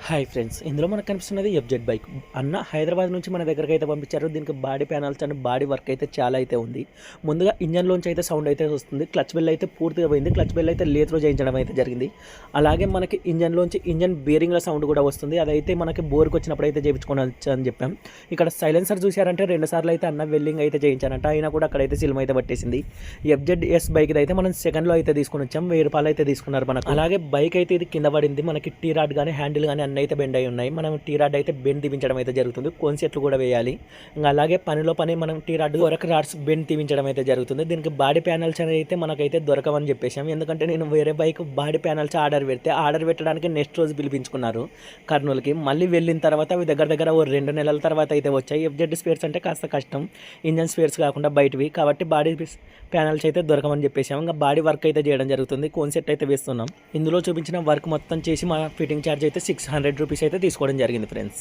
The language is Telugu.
హాయ్ ఫ్రెండ్స్, ఇందులో మనకు కనిపిస్తున్నది ఎఫ్జెడ్ బైక్. అన్న హైదరాబాద్ నుంచి మన దగ్గరికి అయితే పంపించారు. దీనికి body panels and body work అయితే చాలా అయితే ఉంది. ముందుగా ఇంజన్లోంచి అయితే సౌండ్ అయితే వస్తుంది. క్లచ్ బెల్ అయితే పూర్తిగా పోయింది. క్లచ్ బెల్ అయితే లేత్లో చేయించడం అయితే జరిగింది. అలాగే మనకి ఇంజన్లోంచి ఇంజన్ బేరింగ్ల సౌండ్ కూడా వస్తుంది. అదైతే మనకి బోర్కి వచ్చినప్పుడు అయితే చేయించుకోవచ్చు అని చెప్పాం. ఇక్కడ సైలెన్సర్ చూశారంటే 2 సార్లు అయితే అన్న వెల్డింగ్ అయితే చేయించారంట. అయినా కూడా అక్కడైతే సిల్మ్ అయితే పట్టేసింది. ఎఫ్జెడ్ ఎస్ బైక్ అయితే మనం సెకండ్లో అయితే తీసుకుని వచ్చాం. 1000 రూపాయలు అయితే తీసుకున్నారు మనకు. అలాగే బైక్ అయితే ఇది కింద పడింది. మనకి టీ రాడ్ కానీ హ్యాండిల్ కానీ అన్నీ అయితే బెండ్ అయి ఉన్నాయి. మనం టీ రాడ్ అయితే బెండ్ తీపించడం అయితే జరుగుతుంది. కోన్ సెట్లు కూడా వేయాలి. ఇంకా అలాగే పనిలో పని మనం టీ రాడ్ వరకు రాడ్స్ బెండ్ తీపించడం అయితే జరుగుతుంది. దీనికి బాడీ ప్యానల్స్ అనేది అయితే మనకైతే దొరకవని చెప్పేసాం. ఎందుకంటే నేను వేరే బైక్ బాడీ ప్యానల్స్ ఆర్డర్ పెట్టడానికి నెక్స్ట్ రోజు పిలిపించుకున్నారు కర్నూలుకి. మళ్ళీ వెళ్ళిన తర్వాత అవి దగ్గర ఓ 2 నెలల తర్వాత అయితే వచ్చాయి. ఎఫ్జెడ్ స్పేర్స్ అంటే కాస్త కష్టం, ఇంజన్ స్పేర్స్ కాకుండా బయటవి కాబట్టి బాడీ ప్యానల్స్ అయితే దొరకమని చెప్పేసాం. ఇంకా బాడీ వర్క్ అయితే చేయడం జరుగుతుంది. కోన్ సెట్ అయితే వేస్తున్నాం. ఇందులో చూపించిన వర్క్ మొత్తం చేసి మా ఫిట్టింగ్ ఛార్జ్ అయితే 600 రూపీస్ అయితే తీసుకోవడం జరిగింది ఫ్రెండ్స్.